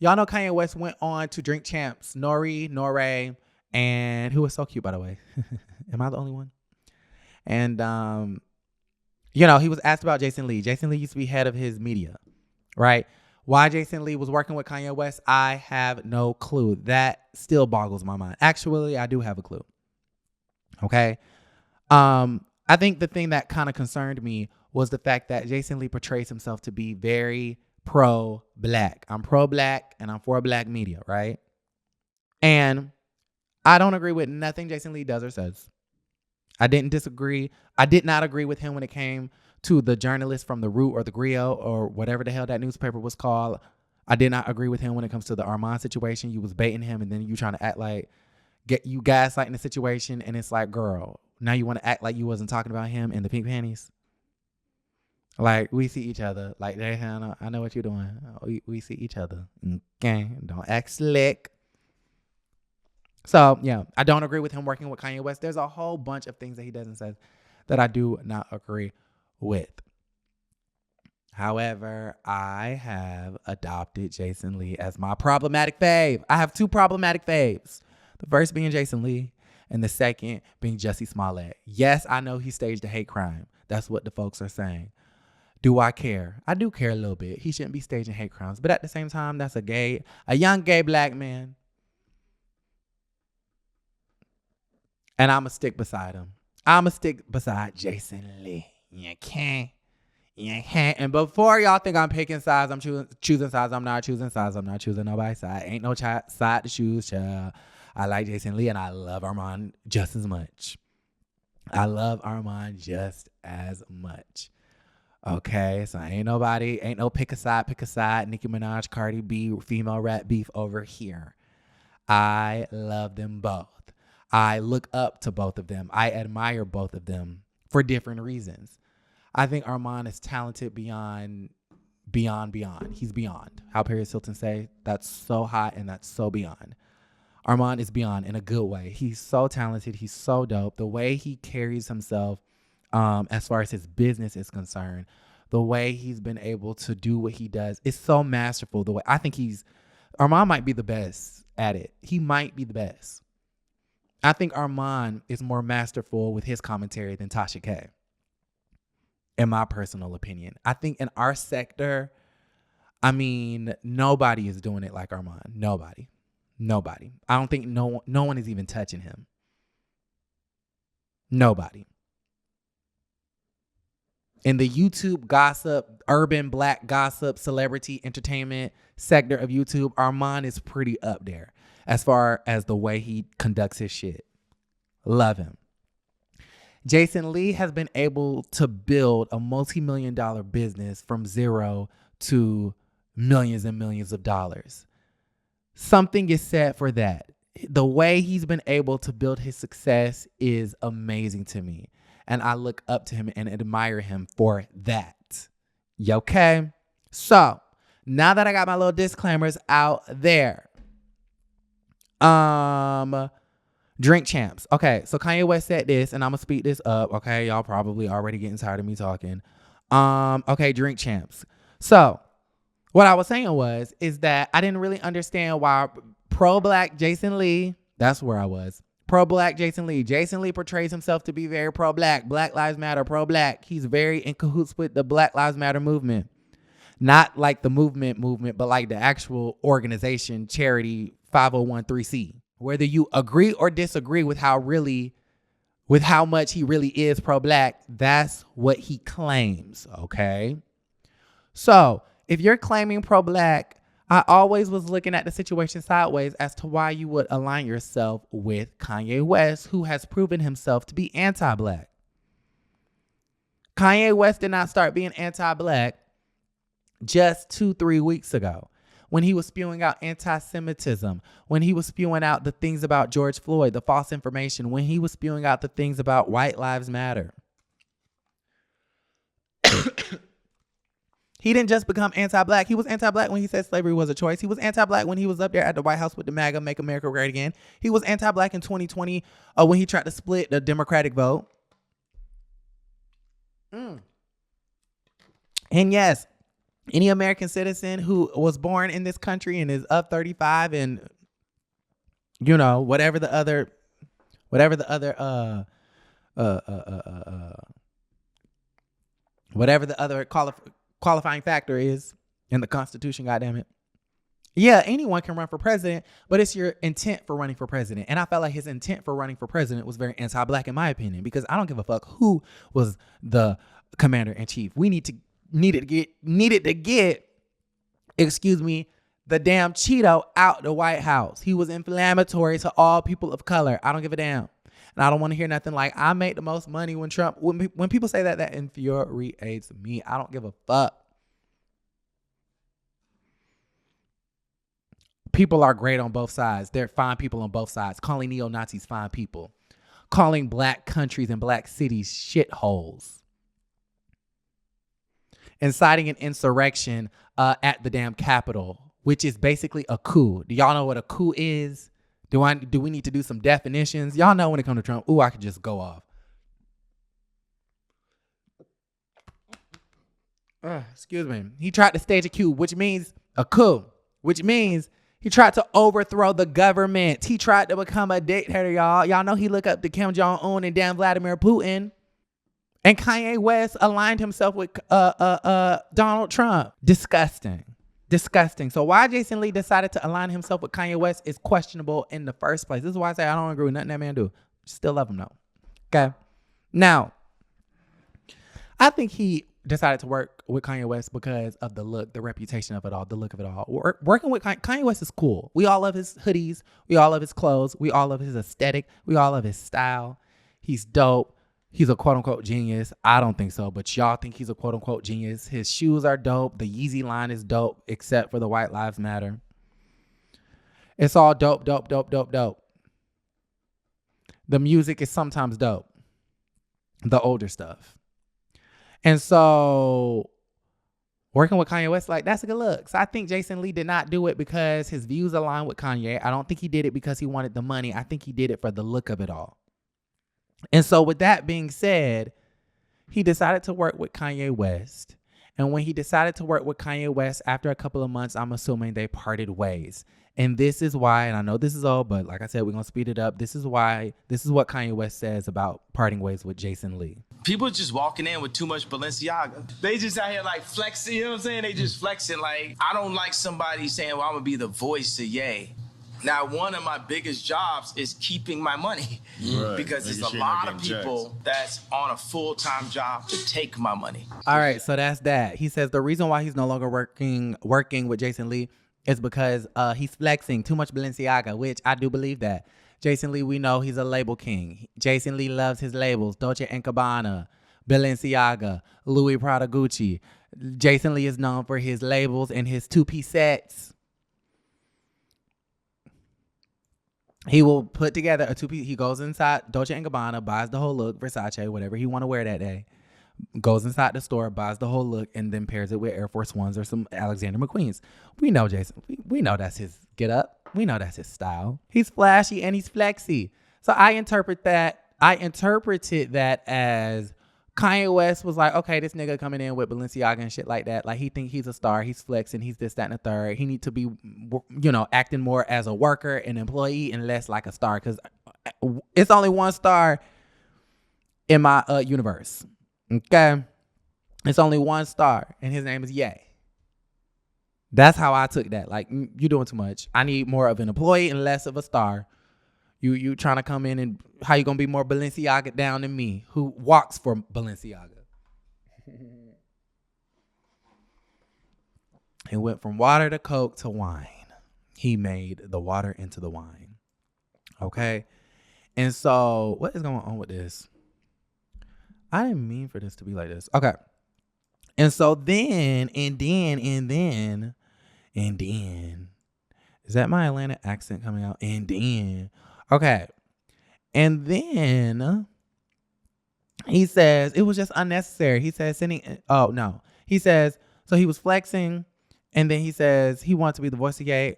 Y'all know Kanye West went on to Drink Champs, Nore, and who was so cute, by the way. Am I the only one? And, he was asked about Jason Lee. Jason Lee used to be head of his media, right? Why Jason Lee was working with Kanye West, I have no clue. That still boggles my mind. Actually, I do have a clue. Okay? I think the thing that kind of concerned me was the fact that Jason Lee portrays himself to be very pro-black. I'm pro-black and I'm for black media, right? And I don't agree with nothing Jason Lee does or says. I didn't disagree. I did not agree with him when it came to the journalist from The Root or The Griot or whatever the hell that newspaper was called. I did not agree with him when it comes to the Armon situation. You was baiting him and then you trying to act like you gaslighting the situation. And it's like, girl, now you want to act like you wasn't talking about him in the pink panties. Like, we see each other. Like, I know what you're doing. We see each other. Okay? Don't act slick. So, yeah, I don't agree with him working with Kanye West. There's a whole bunch of things that he does and says that I do not agree with. However, I have adopted Jason Lee as my problematic fave. I have two problematic faves. The first being Jason Lee and the second being Jussie Smollett. Yes, I know he staged a hate crime. That's what the folks are saying. Do I care? I do care a little bit. He shouldn't be staging hate crimes. But at the same time, that's a young gay black man. And I'm going to stick beside him. I'm going to stick beside Jason Lee. You can't. And before y'all think I'm picking sides, I'm choosing sides. I'm not choosing sides. I'm not choosing nobody's side. Ain't no side to choose, child. I like Jason Lee and I love Armon just as much. Okay, so ain't no pick a side. Nicki Minaj, Cardi B, female rap beef over here. I love them both. I look up to both of them. I admire both of them for different reasons. I think Armon is talented beyond. He's beyond. How Paris Hilton say, that's so hot and that's so beyond. Armon is beyond in a good way. He's so talented. He's so dope. The way he carries himself as far as his business is concerned, the way he's been able to do what he does is so masterful. The way I think Armon might be the best at it. He might be the best. I think Armon is more masterful with his commentary than Tasha K, in my personal opinion. I think in our sector, nobody is doing it like Armon. Nobody. I don't think no one is even touching him. Nobody. In the YouTube gossip, urban black gossip, celebrity entertainment sector of YouTube, Armon is pretty up there as far as the way he conducts his shit. Love him. Jason Lee has been able to build a multi-million-dollar business from zero to millions and millions of dollars. Something is said for that. The way he's been able to build his success is amazing to me. And I look up to him and admire him for that. You okay? So, now that I got my little disclaimers out there. Drink Champs. Okay, so Kanye West said this, and I'm going to speed this up. Okay, y'all probably already getting tired of me talking. Okay, Drink Champs. So, what I was saying is that I didn't really understand why pro-black Jason Lee, that's where I was. Pro-black Jason Lee. Jason Lee portrays himself to be very pro-black. Black Lives Matter, pro-black. He's very in cahoots with the Black Lives Matter movement. Not like the movement, but like the actual organization, charity, 501(c)(3). Whether you agree or disagree with how much he really is pro-black, that's what he claims, okay? So, if you're claiming pro-black, I always was looking at the situation sideways as to why you would align yourself with Kanye West, who has proven himself to be anti-black. Kanye West did not start being anti-black just 2-3 weeks ago when he was spewing out anti-Semitism, when he was spewing out the things about George Floyd, the false information, when he was spewing out the things about White Lives Matter. He didn't just become anti-black. He was anti-black when he said slavery was a choice. He was anti-black when he was up there at the White House with the MAGA, Make America Great Again. He was anti-black in 2020 when he tried to split the Democratic vote. And yes, Any American citizen who was born in this country and is up 35 and, you know, whatever the other qualifying factor is in the Constitution, goddammit. Yeah, anyone can run for president, but it's your intent for running for president. And I felt like his intent for running for president was very anti-black in my opinion, because I don't give a fuck who was the commander in chief. We needed to get, the damn Cheeto out the White House. He was inflammatory to all people of color. I don't give a damn. And I don't want to hear nothing like, I made the most money when Trump, when people say that, that infuriates me. I don't give a fuck. People are great on both sides. They're fine people on both sides. Calling neo-Nazis fine people. Calling black countries and black cities shitholes. Inciting an insurrection at the damn Capitol, which is basically a coup. Do y'all know what a coup is? Do we need to do some definitions? Y'all know when it comes to Trump. Ooh, I could just go off. Excuse me. He tried to stage a coup, which means a coup, which means he tried to overthrow the government. He tried to become a dictator, y'all. Y'all know he looked up to Kim Jong-un and damn Vladimir Putin. And Kanye West aligned himself with Donald Trump. Disgusting. So why Jason Lee decided to align himself with Kanye West is questionable in the first place. This is why I say I don't agree with nothing that man do. Still love him though. Okay. Now, I think he decided to work with Kanye West because of the look, the reputation of it all, the look of it all. Working with Kanye West is cool. We all love his hoodies. We all love his clothes. We all love his aesthetic. We all love his style. He's dope. He's a quote unquote genius. I don't think so, but y'all think he's a quote unquote genius. His shoes are dope. The Yeezy line is dope, except for the White Lives Matter. It's all dope. The music is sometimes dope. The older stuff. And so working with Kanye West, like, that's a good look. So I think Jason Lee did not do it because his views align with Kanye. I don't think he did it because he wanted the money. I think he did it for the look of it all. And so with that being said, he decided to work with Kanye West. And when he decided to work with Kanye West, after a couple of months, I'm assuming they parted ways. And this is why, and I know this is old, but like I said, we're going to speed it up. This is what Kanye West says about parting ways with Jason Lee. People just walking in with too much Balenciaga. They just out here like flexing, you know what I'm saying? They just flexing. Like, I don't like somebody saying, well, I'm going to be the voice of Ye. Now, one of my biggest jobs is keeping my money, right, because there's a lot of people that's on a full-time job to take my money. All right, so that's that. He says the reason why he's no longer working with Jason Lee is because he's flexing too much Balenciaga, which I do believe that. Jason Lee, we know he's a label king. Jason Lee loves his labels, Dolce & Gabbana, Balenciaga, Louis Prada, Gucci. Jason Lee is known for his labels and his two-piece sets. He will put together a two-piece. He goes inside Dolce & Gabbana, buys the whole look, Versace, whatever he want to wear that day. Goes inside the store, buys the whole look, and then pairs it with Air Force Ones or some Alexander McQueens. We know Jason. We know that's his get up. We know that's his style. He's flashy and he's flexy. So I interpreted that as Kanye West was like, okay, this nigga coming in with Balenciaga and shit like that. Like, he think he's a star. He's flexing. He's this, that, and the third. He need to be, acting more as a worker, an employee, and less like a star. Because it's only one star in my universe. Okay? It's only one star, and his name is Ye. That's how I took that. Like, you're doing too much. I need more of an employee and less of a star. You trying to come in and how you going to be more Balenciaga down than me, who walks for Balenciaga. It went from water to Coke to wine. He made the water into the wine. Okay? And so, what is going on with this? I didn't mean for this to be like this. Okay. And so then, is that my Atlanta accent coming out? And then, okay. And then he says it was just unnecessary. He says he says, so he was flexing, and then he says he wants to be the voice of Ye.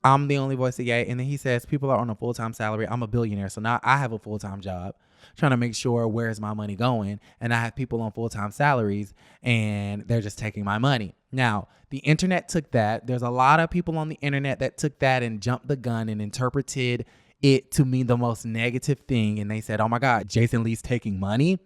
I'm the only voice of Ye. And then he says, people are on a full-time salary. I'm a billionaire. So now I have a full-time job trying to make sure where's my money going. And I have people on full-time salaries and they're just taking my money. Now, the internet took that. There's a lot of people on the internet that took that and jumped the gun and interpreted it to mean the most negative thing. And they said, oh my God, Jason Lee's taking money.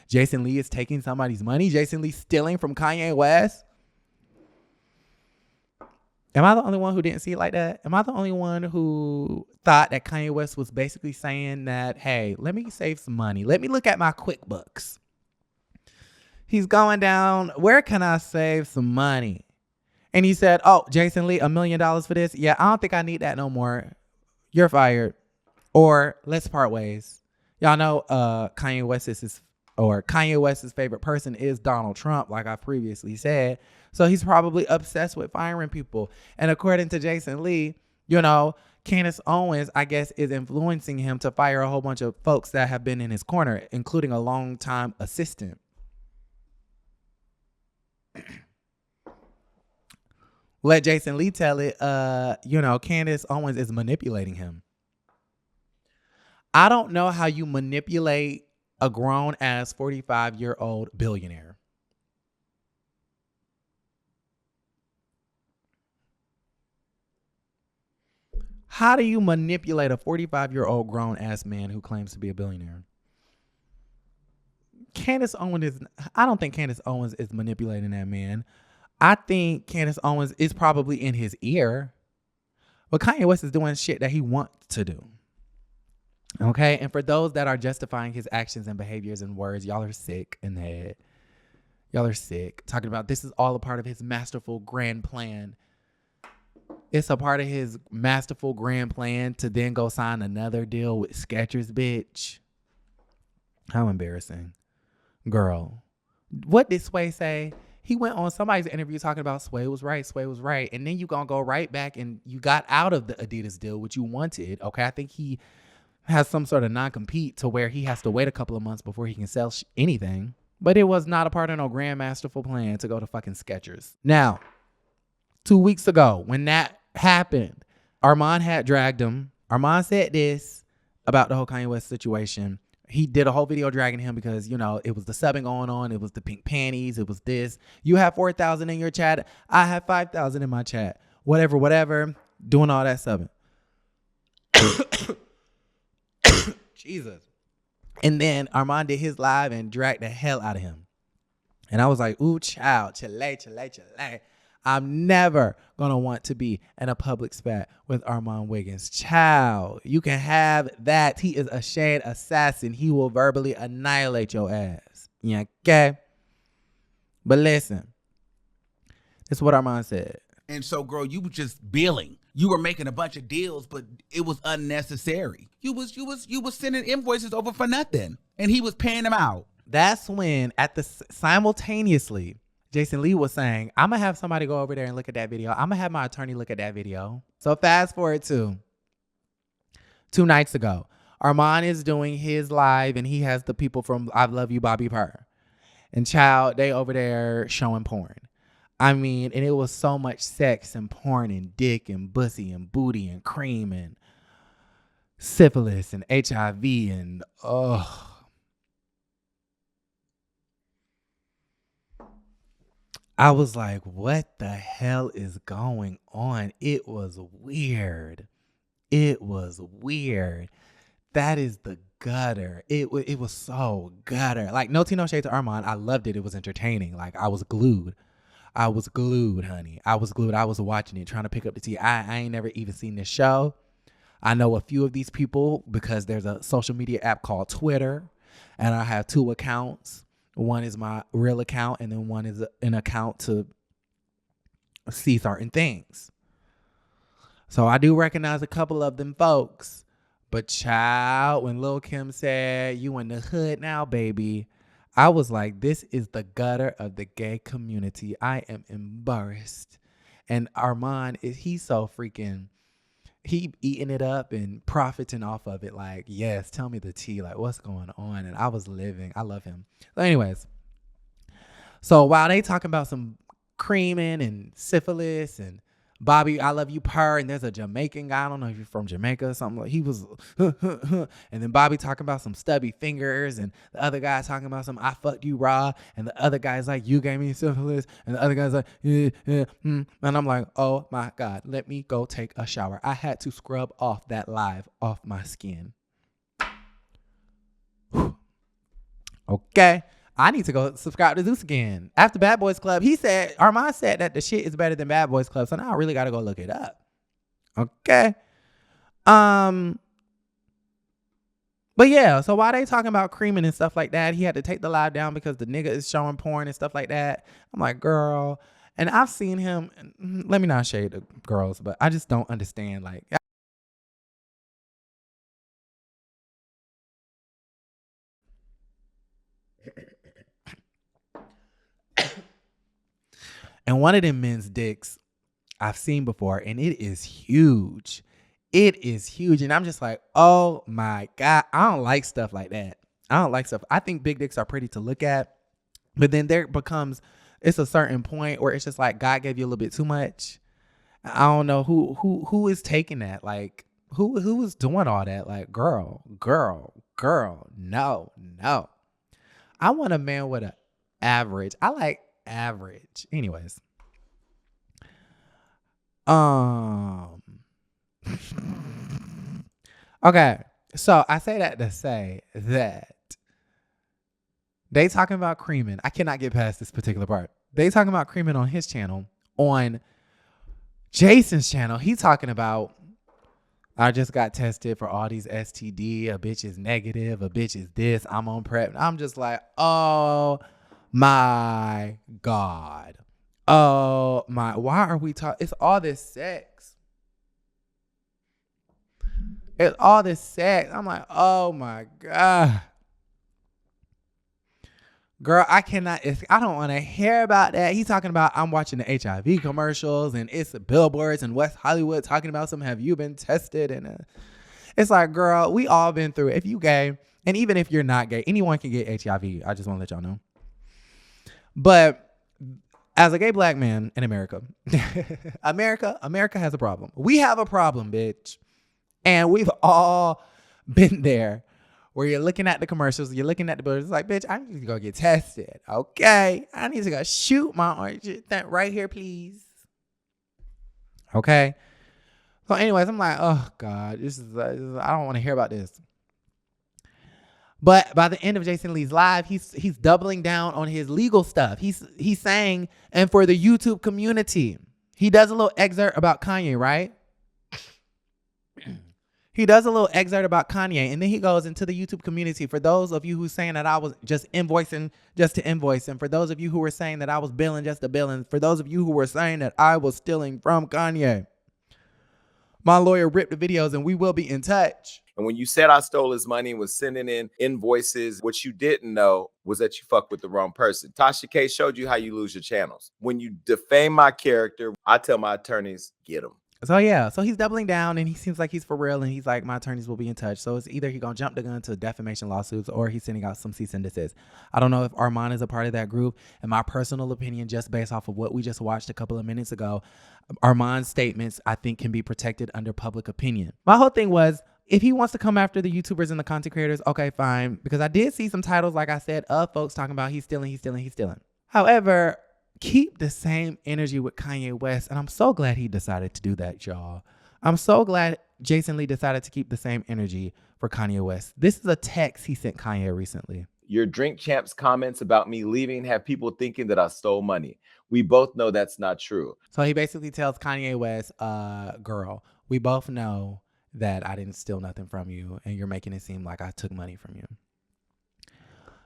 Jason Lee is taking somebody's money. Jason Lee stealing from Kanye West. Am I the only one who didn't see it like that? Am I the only one who thought that Kanye West was basically saying that, hey, let me save some money. Let me look at my QuickBooks. He's going down, where can I save some money? And he said, oh, Jason Lee, $1 million for this? Yeah, I don't think I need that no more. You're fired. Or let's part ways. Y'all know Kanye West's favorite person is Donald Trump, like I previously said. So he's probably obsessed with firing people. And according to Jason Lee, Candace Owens, I guess, is influencing him to fire a whole bunch of folks that have been in his corner, including a longtime assistant. Let Jason Lee tell it, Candace Owens is manipulating him. I don't know how you manipulate a grown-ass 45-year-old billionaire. How do you manipulate a 45-year-old grown-ass man who claims to be a billionaire? I don't think Candace Owens is manipulating that man. I think Candace Owens is probably in his ear. But Kanye West is doing shit that he wants to do. Okay? And for those that are justifying his actions and behaviors and words, y'all are sick in the head. Y'all are sick. Talking about this is all a part of his masterful grand plan. It's a part of his masterful grand plan to then go sign another deal with Skechers, bitch. How embarrassing. Girl. What did Sway say? He went on somebody's interview talking about Sway was right. And then you gonna go right back and you got out of the Adidas deal, which you wanted. Okay, I think he has some sort of non-compete to where he has to wait a couple of months before he can sell anything. But it was not a part of no grand masterful plan to go to fucking Skechers. Now, 2 weeks ago, when that happened, Armon had dragged him. Armon said this about the whole Kanye West situation. He did a whole video dragging him because, it was the subbing going on. It was the pink panties. It was this. You have 4,000 in your chat. I have 5,000 in my chat. Whatever. Doing all that subbing. Jesus. And then Armon did his live and dragged the hell out of him. And I was like, ooh, child, chile. I'm never going to want to be in a public spat with Armon Wiggins. Child, you can have that. He is a shade assassin. He will verbally annihilate your ass. Yeah, okay? But listen, this is what Armon said. And so, girl, you were just billing. You were making a bunch of deals, but it was unnecessary. You was sending invoices over for nothing, and he was paying them out. That's when, simultaneously, Jason Lee was saying, I'm going to have somebody go over there and look at that video. I'm going to have my attorney look at that video. So fast forward to 2 nights ago. Armon is doing his live, and he has the people from I Love You, Bobby Purr. And child, they over there showing porn. I mean, and it was so much sex and porn and dick and pussy and booty and cream and syphilis and HIV and I was like, what the hell is going on? It was weird. That is the gutter. It was so gutter. Like, no tea, no shade to Armon. I loved it. It was entertaining. Like, I was glued, honey. I was glued. I was watching it, trying to pick up the tea. I ain't never even seen this show. I know a few of these people because there's a social media app called Twitter, and I have 2 accounts. One is my real account, and then one is an account to see certain things. So I do recognize a couple of them folks. But child, when Lil' Kim said, you in the hood now, baby, I was like, this is the gutter of the gay community. I am embarrassed. And Armon, he's so freaking, he eating it up and profiting off of it. Like, yes, tell me the tea. Like, what's going on? And I was living. I love him. So anyways, so while they talking about some creaming and syphilis and Bobby, I love you, purr. And there's a Jamaican guy. I don't know if you're from Jamaica or something. Like he was, and then Bobby talking about some stubby fingers, and the other guy talking about some I fucked you raw, and the other guy's like you gave me syphilis, and the other guy's like and I'm like, oh my God, let me go take a shower. I had to scrub off that live off my skin. Okay. I need to go subscribe to Zeus again. After Bad Boys Club, Armon said that the shit is better than Bad Boys Club. So now I really got to go look it up. Okay. But yeah, so while they talking about creaming and stuff like that, he had to take the live down because the nigga is showing porn and stuff like that. I'm like, girl. And I've seen him, let me not shade the girls, but I just don't understand. Like, and one of them men's dicks I've seen before, and it is huge. It is huge. And I'm just like, oh my God. I don't like stuff like that. I don't like stuff. I think big dicks are pretty to look at, but then it's a certain point where it's just like God gave you a little bit too much. I don't know who is taking that. Like who is doing all that? Like girl, no. I want a man with an average. I like average. Anyways. Okay. So I say that to say that they talking about creaming. I cannot get past this particular part. They talking about creaming on his channel. On Jason's channel, he talking about, I just got tested for all these STD. A bitch is negative. A bitch is this. I'm on PrEP. I'm just like, oh my God. Oh my, why are we talking? It's all this sex. It's all this sex. I'm like, oh my God. Girl, I don't want to hear about that. He's talking about, I'm watching the HIV commercials and it's billboards in West Hollywood talking about some, have you been tested? And it's like, girl, we all been through it. If you gay, and even if you're not gay, anyone can get HIV. I just want to let y'all know. But as a gay black man in America, America has a problem. We have a problem, bitch. And we've all been there where you're looking at the commercials, you're looking at the billboards, it's like, bitch, I need to go get tested. Okay. I need to go shoot my orange right here, please. Okay. So anyways, I'm like, oh God, I don't want to hear about this. But by the end of Jason Lee's live, he's doubling down on his legal stuff. He's saying, and for the YouTube community, he does a little excerpt about Kanye, right? He does a little excerpt about Kanye, and then he goes into the YouTube community. For those of you who saying that I was just invoicing just to invoice, and for those of you who were saying that I was billing just to bill, and for those of you who were saying that I was stealing from Kanye, my lawyer ripped the videos, and we will be in touch. And when you said I stole his money and was sending in invoices, what you didn't know was that you fucked with the wrong person. Tasha K showed you how you lose your channels. When you defame my character, I tell my attorneys, get him. So yeah, so he's doubling down, and he seems like he's for real, and he's like, my attorneys will be in touch. So it's either he's gonna jump the gun to defamation lawsuits, or he's sending out some cease and desist. I don't know if Armon is a part of that group. In my personal opinion, just based off of what we just watched a couple of minutes ago, Armon's statements, I think, can be protected under public opinion. My whole thing was, if he wants to come after the YouTubers and the content creators, okay, fine. Because I did see some titles, like I said, of folks talking about he's stealing. However, keep the same energy with Kanye West. And I'm so glad he decided to do that, y'all. I'm so glad Jason Lee decided to keep the same energy for Kanye West. This is a text he sent Kanye recently. Your Drink Champs comments about me leaving have people thinking that I stole money. We both know that's not true. So he basically tells Kanye West, girl, we both know that I didn't steal nothing from you, and you're making it seem like I took money from you.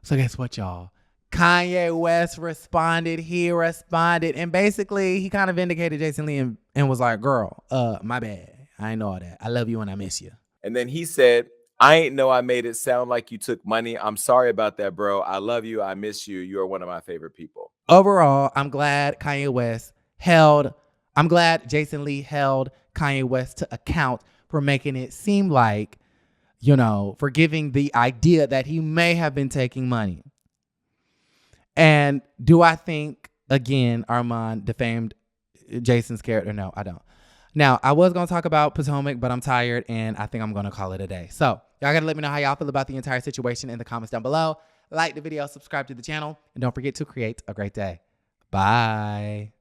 So guess what, y'all? Kanye West responded. He responded, and basically he kind of vindicated Jason Lee and was like, girl, my bad. I ain't know all that. I love you and I miss you. And then he said, I ain't know I made it sound like you took money. I'm sorry about that, bro. I love you. I miss you. You are one of my favorite people. Overall, I'm glad Jason Lee held Kanye West to account for making it seem like, for giving the idea that he may have been taking money. And do I think, again, Armon defamed Jason's character. No, I don't. Now, I was going to talk about Potomac, but I'm tired, and I think I'm going to call it a day. So, y'all got to let me know how y'all feel about the entire situation in the comments down below. Like the video, subscribe to the channel, and don't forget to create a great day. Bye.